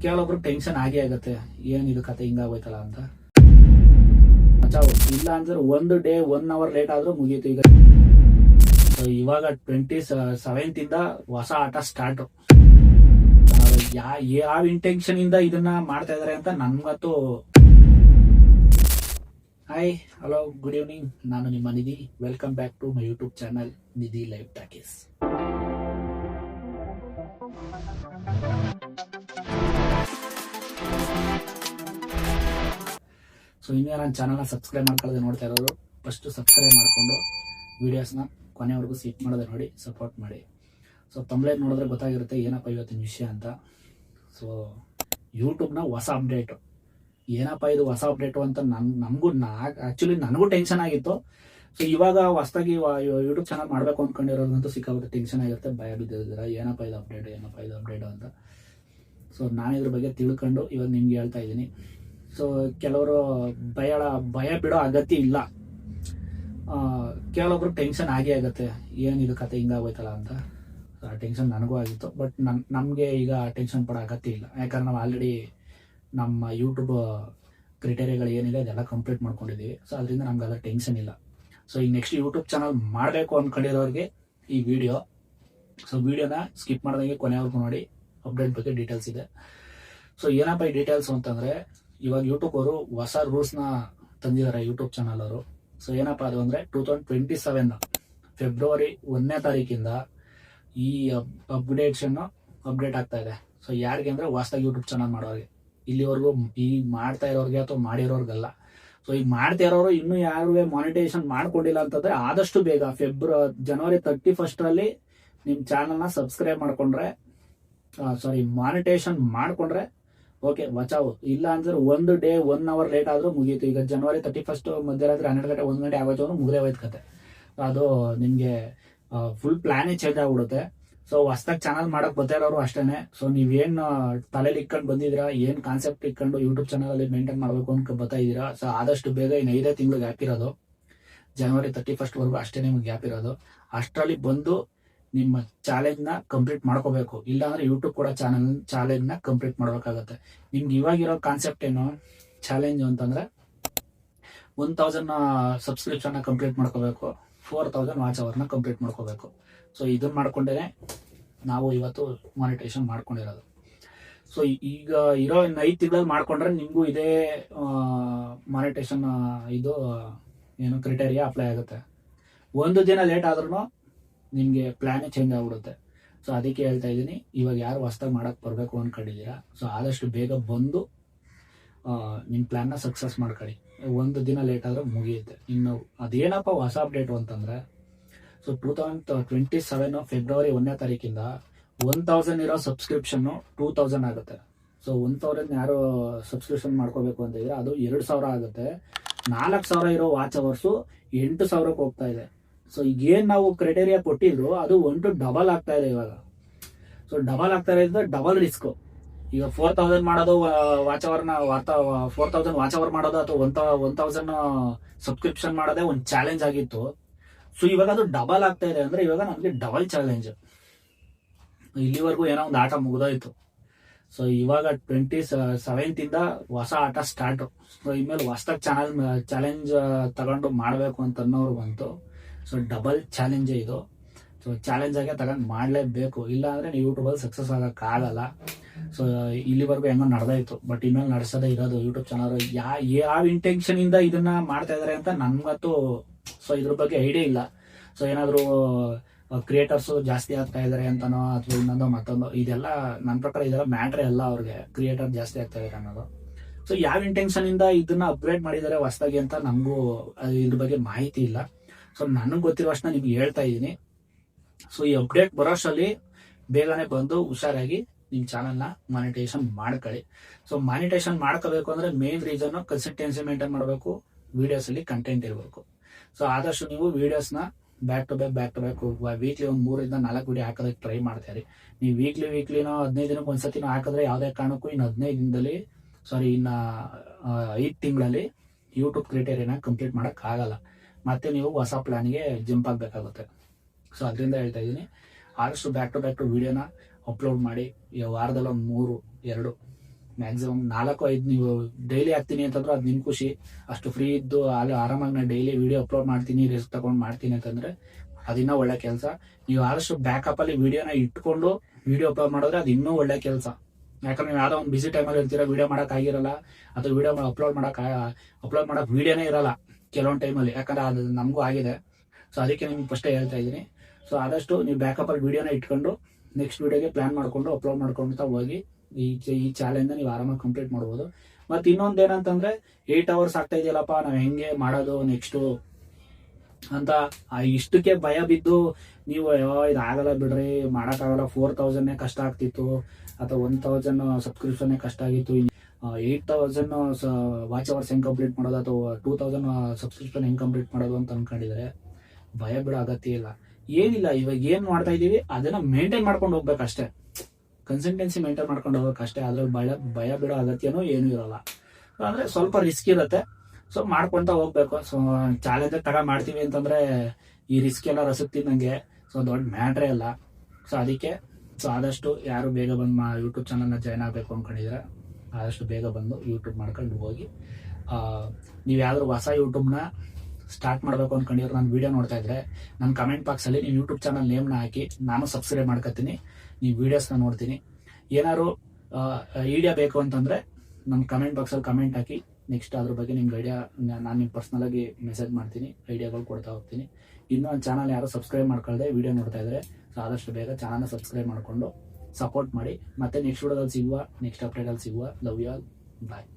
ಕೆಲವೊಬ್ರು ಟೆನ್ಷನ್ ಆಗೇ ಆಗುತ್ತೆ, ಏನಿದು ಕತೆ ಹಿಂಗಾಗೋಯ್ತಲ್ಲ ಅಂತ. ಇಲ್ಲ ಅಂದ್ರೆ ಒಂದು ಡೇ 1 hour ಲೇಟ್ ಆದ್ರೂ ಮುಗೀತು. ಈಗ ಇವಾಗ 27th ಇಂದ ಹೊಸ ಆಟ ಸ್ಟಾರ್ಟ್. ಯಾವ ಇಂಟೆನ್ಷನ್ ಇಂದ ಇದನ್ನ ಮಾಡ್ತಾ ಇದಾರೆ ಅಂತ ನನ್ಗಂತೂ. Hi, hello, good evening. ನಾನು ನಿಮ್ಮ Nidhi. Welcome back to my YouTube channel Nidhi live talkies. So ಇನ್ನೂ ನನ್ನ ಚಾನಲ್ನ ಸಬ್ಸ್ಕ್ರೈಬ್ ಮಾಡ್ಕೊಳ್ಳೋದು ನೋಡ್ತಾ ಇರೋರು ಫಸ್ಟ್ ಸಬ್ಸ್ಕ್ರೈಬ್ ಮಾಡಿಕೊಂಡು ವೀಡಿಯೋಸ್ನ ಕೊನೆವರೆಗೂ ಸಿಟ್ ಮಾಡೋದೇ ನೋಡಿ ಸಪೋರ್ಟ್ ಮಾಡಿ. ಸೊ ತಮ್ಲೇಟ್ ನೋಡಿದ್ರೆ ಗೊತ್ತಾಗಿರುತ್ತೆ ಏನಪ್ಪ ಇವತ್ತಿನ ವಿಷಯ ಅಂತ. ಸೊ ಯೂಟ್ಯೂಬ್ನ ಹೊಸ ಅಪ್ಡೇಟು, ಏನಪ್ಪ ಇದು ಹೊಸ ಅಪ್ಡೇಟು ಅಂತ ಆ್ಯಕ್ಚುಲಿ ನನಗೂ ಟೆನ್ಷನ್ ಆಗಿತ್ತು. ಸೊ ಇವಾಗ ಹೊಸದಾಗಿ ಯೂಟ್ಯೂಬ್ ಚಾನಲ್ ಮಾಡಬೇಕು ಅಂದ್ಕೊಂಡಿರೋದಂತೂ ಸಿಕ್ಕಾಬಿಟ್ಟು ಟೆನ್ಷನ್ ಆಗಿರುತ್ತೆ, ಭಯ ಬಿದ್ದಿದ್ದೀರಾ ಏನಪ್ಪ ಇದು ಅಪ್ಡೇಟು ಅಂತ. ಸೊ ನಾನು ಇದ್ರ ಬಗ್ಗೆ ತಿಳ್ಕೊಂಡು ಇವಾಗ ನಿಮ್ಗೆ ಹೇಳ್ತಾ ಇದ್ದೀನಿ. ಸೊ ಕೆಲವರು ಭಯ ಬಿಡೋ ಅಗತ್ಯ ಇಲ್ಲ. ಕೆಲವೊಬ್ರು ಟೆನ್ಷನ್ ಆಗೇ ಆಗುತ್ತೆ, ಏನಿದು ಕತೆ ಹಿಂಗಾಗೋಯ್ತಲ್ಲ ಅಂತ. ಆ ಟೆನ್ಷನ್ ನನಗೂ ಆಗಿತ್ತು, ಬಟ್ ನಮಗೆ ಈಗ ಟೆನ್ಷನ್ ಪಡೋ ಅಗತ್ಯ ಇಲ್ಲ. ಯಾಕಂದ್ರೆ ನಾವು ಆಲ್ರೆಡಿ ನಮ್ಮ ಯೂಟ್ಯೂಬ್ ಕ್ರೈಟೇರಿಯಾಗಳು ಏನಿದೆ ಅದೆಲ್ಲ ಕಂಪ್ಲೀಟ್ ಮಾಡ್ಕೊಂಡಿದ್ದೀವಿ. ಸೊ ಅದರಿಂದ ನಮ್ಗೆ ಅದರ ಟೆನ್ಷನ್ ಇಲ್ಲ. ಸೊ ಈಗ ನೆಕ್ಸ್ಟ್ ಯೂಟ್ಯೂಬ್ ಚಾನಲ್ ಮಾಡಬೇಕು ಅಂದ್ಕೊಂಡಿರೋರಿಗೆ ಈ ವಿಡಿಯೋ. ಸೊ ವಿಡಿಯೋನ ಸ್ಕಿಪ್ ಮಾಡ್ದಂಗೆ ಕೊನೆವರೆಗೂ ನೋಡಿ, ಅಪ್ಡೇಟ್ ಬಗ್ಗೆ ಡೀಟೇಲ್ಸ್ ಇದೆ. ಸೊ ಏನಪ್ಪ ಈ ಡೀಟೇಲ್ಸ್ ಅಂತಂದರೆ, ಇವಾಗ ಯೂಟ್ಯೂಬ್ ಅವರು ಹೊಸ ರೂಲ್ಸ್ನ ತಂದಿದ್ದಾರೆ ಯೂಟ್ಯೂಬ್ ಚಾನಲ್ ಅವರು. ಸೊ ಏನಪ್ಪ ಅದು ಅಂದರೆ 2027 ಫೆಬ್ರವರಿ 1ನೇ ತಾರೀಕಿಂದ ಈ ಅಪ್ಡೇಟ್ ಆಗ್ತಾ ಇದೆ. ಸೊ ಯಾರಿಗೆ ಅಂದರೆ ಹೊಸದಾಗಿ ಯೂಟ್ಯೂಬ್ ಚಾನಲ್ ಮಾಡೋರಿಗೆ, ಇಲ್ಲಿವರೆಗೂ ಈಗ ಮಾಡ್ತಾ ಇರೋರಿಗೆ ಅಥವಾ ಮಾಡಿರೋರ್ಗಲ್ಲ. ಸೊ ಈಗ ಮಾಡ್ತಾ ಇರೋರು ಇನ್ನೂ ಯಾರು ಮಾನಿಟೈಸೇಷನ್ ಮಾಡ್ಕೊಂಡಿಲ್ಲ ಅಂತಂದ್ರೆ ಆದಷ್ಟು ಬೇಗ ಜನವರಿ 31st ನಿಮ್ಮ ಚಾನಲ್ನ ಸಬ್ಸ್ಕ್ರೈಬ್ ಮಾಡ್ಕೊಂಡ್ರೆ, ಮಾನಿಟೈಸೇಷನ್ ಮಾಡ್ಕೊಂಡ್ರೆ ಓಕೆ, ಬಚಾವು. ಇಲ್ಲ ಅಂದ್ರೆ ಒಂದು ಡೇ 1 hour ಲೇಟ್ ಆದ್ರೂ ಮುಗೀತು. ಈಗ ಜನವರಿ 31st ಮಧ್ಯರಾತ್ರಿ 12 ಗಂಟೆ 1 ಗಂಟೆ ಆಗೋದು ಮುಗಿದೇ ಹೋಯ್ತು ಕತೆ. ಅದು ನಿಮ್ಗೆ ಫುಲ್ ಪ್ಲಾನೇ ಚೇಂಜ್ ಆಗ್ಬಿಡುತ್ತೆ. ಸೊ ಹೊಸ್ದಾಗಿ ಚಾನಲ್ ಮಾಡಕ್ ಬರ್ತಿರೋರು ಅಷ್ಟೇನೆ. ಸೊ ನೀವೇನ್ ತಲೆಯಲ್ಲಿ ಇಟ್ಕೊಂಡು ಬಂದಿದ್ದೀರಾ, ಏನ್ ಕಾನ್ಸೆಪ್ಟ್ ಇಟ್ಕೊಂಡು ಯೂಟ್ಯೂಬ್ ಚಾನಲ್ ಅಲ್ಲಿ ಮೇಂಟೈನ್ ಮಾಡ್ಬೇಕು ಅಂತ ಬರ್ತಾ ಇದ್ದೀರಾ, ಸೊ ಆದಷ್ಟು ಬೇಗ ಇನ್ನು 5 ತಿಂಗಳು ಗ್ಯಾಪ್ ಇರೋದು, ಜನವರಿ 31st ವರೆಗೂ ಅಷ್ಟೇ ನಿಮ್ಗೆ ಗ್ಯಾಪ್ ಇರೋದು. ಅಷ್ಟರಲ್ಲಿ ಬಂದು ನಿಮ್ಮ ಚಾಲೆಂಜ್ನ ಕಂಪ್ಲೀಟ್ ಮಾಡ್ಕೋಬೇಕು. ಇಲ್ಲಾಂದ್ರೆ ಯೂಟ್ಯೂಬ್ ಕೂಡ ಚಾಲೆಂಜ್ನ ಕಂಪ್ಲೀಟ್ ಮಾಡ್ಬೇಕಾಗತ್ತೆ. ನಿಮ್ಗೆ ಇವಾಗಿರೋ ಕಾನ್ಸೆಪ್ಟ್ ಏನು ಚಾಲೆಂಜ್ ಅಂತಂದ್ರೆ 1000 ಸಬ್ಸ್ಕ್ರಿಪ್ಷನ್ನ ಕಂಪ್ಲೀಟ್ ಮಾಡ್ಕೋಬೇಕು, 4000 ವಾಚ್ ಅವರ್ನ ಕಂಪ್ಲೀಟ್ ಮಾಡ್ಕೋಬೇಕು. ಸೊ ಇದನ್ನ ಮಾಡ್ಕೊಂಡೇನೆ ನಾವು ಇವತ್ತು ಮಾನಿಟೈಸೇಷನ್ ಮಾಡ್ಕೊಂಡಿರೋದು. ಸೊ ಈಗ ಇರೋ 5 ತಿಂಗಳಲ್ಲಿ ಮಾಡ್ಕೊಂಡ್ರೆ ನಿಮಗೂ ಇದೇ ಮಾನಿಟೈಸೇಷನ್ ಇದು ಏನು ಕ್ರೈಟೇರಿಯಾ ಅಪ್ಲೈ ಆಗುತ್ತೆ. ಒಂದು ದಿನ ಲೇಟ್ ಆದ್ರೂ ನಿಮಗೆ ಪ್ಲಾನೇ ಚೇಂಜ್ ಆಗ್ಬಿಡುತ್ತೆ. ಸೊ ಅದಕ್ಕೆ ಹೇಳ್ತಾ ಇದ್ದೀನಿ, ಇವಾಗ ಯಾರು ಹೊಸ್ದಾಗಿ ಮಾಡಕ್ಕೆ ಬರಬೇಕು ಅಂದ್ಕೊಂಡಿದ್ದೀರಾ, ಸೊ ಆದಷ್ಟು ಬೇಗ ಬಂದು ನಿಮ್ಮ ಪ್ಲ್ಯಾನ್ನ ಸಕ್ಸಸ್ ಮಾಡ್ಕೊಳ್ಳಿ. ಒಂದು ದಿನ ಲೇಟ್ ಆದರೆ ಮುಗಿಯುತ್ತೆ. ಇನ್ನು ಅದೇನಪ್ಪ ಹೊಸ ಅಪ್ಡೇಟು ಅಂತಂದರೆ, ಸೊ 2027 ಫೆಬ್ರವರಿ 1ನೇ ತಾರೀಕಿಂದ 1000 ಇರೋ ಸಬ್ಸ್ಕ್ರಿಪ್ಷನ್ನು 2000 ಆಗುತ್ತೆ. ಸೊ 1000 ಯಾರು ಸಬ್ಸ್ಕ್ರಿಪ್ಷನ್ ಮಾಡ್ಕೋಬೇಕು ಅಂತಿದ್ರೆ ಅದು 2000 ಆಗುತ್ತೆ. 4000 ಇರೋ ವಾಚ್ ಅವರ್ಸು 8000ಕ್ಕೆ ಹೋಗ್ತಾ ಇದೆ. ಸೊ ಈಗೇನು ನಾವು ಕ್ರೈಟೇರಿಯಾ ಕೊಟ್ಟಿದ್ರು ಅದು 1 ಡಬಲ್ ಆಗ್ತಾ ಇದೆ ಇವಾಗ. ಸೊ ಡಬಲ್ ಆಗ್ತಾ ಇದೆ, ಡಬಲ್ ರಿಸ್ಕು. ಈಗ 4000 ಮಾಡೋದು ವಾಚ್ ಅವರ್ನ 4000 ವಾಚ್ ಅವರ್ ಮಾಡೋದು ಅಥವಾ 1000 ಸಬ್ಸ್ಕ್ರಿಪ್ಷನ್ ಮಾಡೋದೇ ಒಂದು ಚಾಲೆಂಜ್ ಆಗಿತ್ತು. ಸೊ ಇವಾಗ ಅದು ಡಬಲ್ ಆಗ್ತಾ ಇದೆ ಅಂದ್ರೆ ಇವಾಗ ನಮಗೆ ಡಬಲ್ ಚಾಲೆಂಜ್. ಇಲ್ಲಿವರೆಗೂ ಏನೋ ಒಂದು ಆಟ ಮುಗಿದೋಯ್ತು. ಸೊ ಇವಾಗ 27th ಇಂದ ಹೊಸ ಆಟ ಸ್ಟಾರ್ಟ್. ಸೊ ಇನ್ಮೇಲೆ ಹೊಸದಾಗಿ ಚಾಲೆಂಜ್ ತಗೊಂಡು ಮಾಡಬೇಕು ಅಂತ ಅನ್ನೋರು ಬಂತು. ಸೊ ಡಬಲ್ ಚಾಲೆಂಜೇ ಇದು. ಸೊ ಚಾಲೆಂಜ್ ಆಗಿ ತಗೊಂಡು ಮಾಡಲೇಬೇಕು, ಇಲ್ಲ ಅಂದರೆ ನೀವು ಯೂಟ್ಯೂಬಲ್ಲಿ ಸಕ್ಸಸ್ ಆಗೋಕ್ಕಾಗಲ್ಲ. ಸೊ ಇಲ್ಲಿವರೆಗೂ ಹೆಂಗೋ ನಡೆದಾಯ್ತು, ಬಟ್ ಇನ್ಮೇಲೆ ನಡೆಸೋದೇ ಇರೋದು ಯೂಟ್ಯೂಬ್ ಚಾನಲ್. ಯಾವ ಇಂಟೆನ್ಷನ್ ಇಂದ ಇದನ್ನ ಮಾಡ್ತಾ ಇದಾರೆ ಅಂತ ನನ್ಗಂತೂ ಸೊ ಇದ್ರ ಬಗ್ಗೆ ಐಡಿಯಾ ಇಲ್ಲ. ಸೊ ಏನಾದರೂ ಕ್ರಿಯೇಟರ್ಸು ಜಾಸ್ತಿ ಆಗ್ತಾ ಇದಾರೆ ಅಂತನೋ ಅಥವಾ ಇನ್ನೊಂದು ಮತ್ತೊಂದು, ಇದೆಲ್ಲ ನನ್ನ ಪ್ರಕಾರ ಇದೆಲ್ಲ ಮ್ಯಾಟ್ರೇ ಅಲ್ಲ. ಅವ್ರಿಗೆ ಕ್ರಿಯೇಟರ್ ಜಾಸ್ತಿ ಆಗ್ತಾ ಇದಾರೆ ಅನ್ನೋದು. ಸೊ ಯಾವ ಇಂಟೆನ್ಷನ್ ಇಂದ ಇದನ್ನ ಅಪ್ಗ್ರೇಡ್ ಮಾಡಿದ್ದಾರೆ ಹೊಸದಾಗಿ ಅಂತ ನಮಗೂ ಇದ್ರ ಬಗ್ಗೆ ಮಾಹಿತಿ ಇಲ್ಲ. ಸೊ ನನಗೆ ಗೊತ್ತಿರೋ ಅಷ್ಟನ್ನ ನಿಮ್ಗೆ ಹೇಳ್ತಾ ಇದ್ದೀನಿ. ಸೊ ಈ ಅಪ್ಡೇಟ್ ಬರೋಷ್ಟರಲ್ಲಿ ಬೇಗನೆ ಬಂದು ಹುಷಾರಾಗಿ ನಿಮ್ಮ ಚಾನಲ್ನ ಮಾನಿಟೈಸೇಷನ್ ಮಾಡ್ಕೊಳ್ಳಿ. ಸೊ ಮಾನಿಟೈಸೇಷನ್ ಮಾಡ್ಕೋಬೇಕು ಅಂದರೆ ಮೇನ್ ರೀಸನ್ ಕನ್ಸಿಸ್ಟೆನ್ಸಿ ಮೇಂಟೈನ್ ಮಾಡಬೇಕು, ವಿಡಿಯೋಸಲ್ಲಿ ಕಂಟೆಂಟ್ ಇರಬೇಕು. ಸೊ ಆದಷ್ಟು ನೀವು ವಿಡಿಯೋಸ್ನ ಬ್ಯಾಕ್ ಟು ಬ್ಯಾಕ್ ವೀಕ್ಲಿ ಒಂದು 3 ಇಂದ 4 ವಿಡಿಯೋ ಹಾಕೋದಕ್ಕೆ ಟ್ರೈ ಮಾಡ್ತಾರೆ. ನೀವು ವೀಕ್ಲಿನೋ 15 ದಿನಕ್ಕೆ ಒಂದ್ಸತಿನೋ ಹಾಕಿದ್ರೆ ಯಾವುದೇ ಕಾರಣಕ್ಕೂ ಇನ್ನು 15 ದಿನದಲ್ಲಿ ಇನ್ನು 5 ತಿಂಗಳಲ್ಲಿ ಯೂಟ್ಯೂಬ್ ಕ್ರೈಟೇರಿಯಾನ ಕಂಪ್ಲೀಟ್ ಮಾಡೋಕ್ಕಾಗಲ್ಲ. ಮತ್ತೆ ನೀವು ಹೊಸ ಪ್ಲಾನ್ಗೆ ಜಂಪ್ ಆಗಬೇಕಾಗುತ್ತೆ. ಸೊ ಅದರಿಂದ ಹೇಳ್ತಾ ಇದ್ದೀನಿ, ಆದಷ್ಟು ಬ್ಯಾಕ್ ಟು ವಿಡಿಯೋನ ಅಪ್ಲೋಡ್ ಮಾಡಿ. ಈ ವಾರದಲ್ಲಿ ಒಂದು 3-2 ಮ್ಯಾಕ್ಸಿಮಮ್ 4-5 ನೀವು ಡೈಲಿ ಹಾಕ್ತೀನಿ ಅಂತಂದ್ರೆ ಅದು ನಿಮ್ ಖುಷಿ. ಅಷ್ಟು ಫ್ರೀ ಇದ್ದು ಅಲ್ಲಿ ಆರಾಮಾಗಿ ನಾನು ಡೈಲಿ ವಿಡಿಯೋ ಅಪ್ಲೋಡ್ ಮಾಡ್ತೀನಿ, ರಿಸ್ಕ್ ತಗೊಂಡು ಮಾಡ್ತೀನಿ ಅಂತಂದ್ರೆ ಅದಿನ್ನ ಒಳ್ಳೆ ಕೆಲಸ. ನೀವು ಆದಷ್ಟು ಬ್ಯಾಕಪ್ ಅಲ್ಲಿ ವಿಡಿಯೋನ ಇಟ್ಕೊಂಡು ವಿಡಿಯೋ ಅಪ್ಲೋಡ್ ಮಾಡಿದ್ರೆ ಅದು ಇನ್ನೂ ಒಳ್ಳೆ ಕೆಲಸ. ಯಾಕಂದ್ರೆ ನೀವು ಯಾವುದೋ ಒಂದು ಬಿಸಿ ಟೈಮಲ್ಲಿ ಇರ್ತೀರಾ, ವಿಡಿಯೋ ಮಾಡಕ್ ಆಗಿರಲ್ಲ, ಅಥವಾ ವಿಡಿಯೋ ಅಪ್ಲೋಡ್ ಮಾಡಕ್ ವಿಡಿಯೋನೇ ಇರಲ್ಲ ಕೆಲವೊಂದು ಟೈಮಲ್ಲಿ. ಯಾಕಂದ್ರೆ ಅದು ನಮಗೂ ಆಗಿದೆ. ಸೊ ಅದಕ್ಕೆ ನಿಮ್ಗೆ ಫಸ್ಟೇ ಹೇಳ್ತಾ ಇದ್ದೀನಿ. ಸೊ ಆದಷ್ಟು ನೀವು ಬ್ಯಾಕಪ್ ಅಲ್ಲಿ ವಿಡಿಯೋನ ಇಟ್ಕೊಂಡು ನೆಕ್ಸ್ಟ್ ವಿಡಿಯೋಗೆ ಪ್ಲಾನ್ ಮಾಡ್ಕೊಂಡು ಅಪ್ಲೋಡ್ ಮಾಡ್ಕೊಂತ ಹೋಗಿ ಈ ಚಾಲೆಂಜ್ ನೀವು ಆರಾಮಾಗಿ ಕಂಪ್ಲೀಟ್ ಮಾಡ್ಬೋದು. ಮತ್ತೆ ಇನ್ನೊಂದು ಏನಂತಂದ್ರೆ 8 hours ಆಗ್ತಾ ಇದೆಯಲ್ಲಪ್ಪ, ನಾವು ಹೆಂಗೆ ಮಾಡೋದು ನೆಕ್ಸ್ಟು ಅಂತ ಇಷ್ಟಕ್ಕೆ ಭಯ ಬಿದ್ದು ನೀವು ಇದು ಆಗಲ್ಲ ಬಿಡ್ರಿ, ಮಾಡೋಕ್ಕಾಗಲ್ಲ, 4000 ಕಷ್ಟ ಆಗ್ತಿತ್ತು, ಅಥವಾ 1000 ಸಬ್ಸ್ಕ್ರಿಪ್ಷನ್ನೇ ಕಷ್ಟ ಆಗಿತ್ತು, 8000 ವಾಚ್ ಅವರ್ಸ್ ಹೆಂಗೆ ಕಂಪ್ಲೀಟ್ ಮಾಡೋದು, ಅಥವಾ 2000 ಸಬ್ಸ್ಕ್ರಿಪ್ಷನ್ ಹೆಂಗೆ ಕಂಪ್ಲೀಟ್ ಮಾಡೋದು ಅಂತ ಅನ್ಕೊಂಡಿದ್ರೆ ಭಯ ಬಿಡೋ ಅಗತ್ಯ ಇಲ್ಲ. ಏನಿಲ್ಲ, ಇವಾಗ ಏನ್ ಮಾಡ್ತಾ ಇದೀವಿ ಅದನ್ನ ಮೇಂಟೈನ್ ಮಾಡ್ಕೊಂಡು ಹೋಗ್ಬೇಕಷ್ಟೇ, ಕನ್ಸಿಸ್ಟೆನ್ಸಿ ಮೇಂಟೈನ್ ಮಾಡ್ಕೊಂಡು ಹೋಗ್ಬೇಕಷ್ಟೇ. ಅದ್ರಲ್ಲಿ ಭಯ ಬಿಡೋ ಅಗತ್ಯನೂ ಏನೂ ಇರಲ್ಲ. ಅಂದ್ರೆ ಸ್ವಲ್ಪ ರಿಸ್ಕ್ ಇರುತ್ತೆ, ಸೊ ಮಾಡ್ಕೊಂತ ಹೋಗ್ಬೇಕು. ಸೊ ಚಾಲೆಂಜ್ ಮಾಡ್ತೀವಿ ಅಂತಂದ್ರೆ ಈ ರಿಸ್ಕ್ ಎಲ್ಲ ರಸಕ್ತಿದ್ದಂಗೆ, ಸೊ ದೊಡ್ಡ ಮ್ಯಾಟ್ರೇ ಅಲ್ಲ. ಸೊ ಅದಕ್ಕೆ ಆದಷ್ಟು ಯಾರು ಬೇಗ ಬಂದು ಯೂಟ್ಯೂಬ್ ಚಾನಲ್ನ ಜಾಯ್ನ್ ಆಗಬೇಕು ಅನ್ಕೊಂಡಿದ್ರೆ ಆದಷ್ಟು ಬೇಗ ಬಂದು ಯೂಟ್ಯೂಬ್ ಮಾಡ್ಕೊಂಡು ಹೋಗಿ. ನೀವು ಯಾವ್ದಾದ್ರು ಹೊಸ ಯೂಟ್ಯೂಬ್ನ ಸ್ಟಾರ್ಟ್ ಮಾಡಬೇಕು ಅನ್ಕೊಂಡಿದ್ರೆ ನಾನು ವಿಡಿಯೋ ನೋಡ್ತಾ ಇದ್ರೆ ನನ್ನ ಕಮೆಂಟ್ ಬಾಕ್ಸಲ್ಲಿ ನೀವು ಯೂಟ್ಯೂಬ್ ಚಾನಲ್ ನೇಮ್ನ ಹಾಕಿ, ನಾನು ಸಬ್ಸ್ಕ್ರೈಬ್ ಮಾಡ್ಕೊತೀನಿ, ನೀವು ವೀಡಿಯೋಸ್ನ ನೋಡ್ತೀನಿ. ಏನಾದ್ರು ಐಡಿಯಾ ಬೇಕು ಅಂತಂದ್ರೆ ನಮ್ಮ ಕಮೆಂಟ್ ಬಾಕ್ಸಲ್ಲಿ ಕಮೆಂಟ್ ಹಾಕಿ, ನೆಕ್ಸ್ಟ್ ಅದ್ರ ಬಗ್ಗೆ ನಿಮ್ಗೆ ಐಡಿಯಾ ನಾನು ನಿಮ್ಗೆ ಪರ್ಸ್ನಲಾಗಿ ಮೆಸೇಜ್ ಮಾಡ್ತೀನಿ, ಐಡಿಯಾಗಳು ಕೊಡ್ತಾ ಹೋಗ್ತೀನಿ. ಇನ್ನೂ ಒಂದು ಚಾನಲ್ ಯಾರು ಸಬ್ಸ್ಕ್ರೈಬ್ ಮಾಡ್ಕೊಳ್ಳದೆ ವಿಡಿಯೋ ನೋಡ್ತಾ ಇದ್ರೆ ಸೊ ಆದಷ್ಟು ಬೇಗ ಚಾನಲ್ನ ಸಬ್ಸ್ಕ್ರೈಬ್ ಮಾಡಿಕೊಂಡು ಸಪೋರ್ಟ್ ಮಾಡಿ. ಮತ್ತೆ ನೆಕ್ಸ್ಟ್ ವಿಡಿಯೋದಲ್ಲಿ ಸಿಗುವ, ನೆಕ್ಸ್ಟ್ ಅಪ್ಡೇಟಲ್ಲಿ ಸಿಗುವ. Love you all, bye.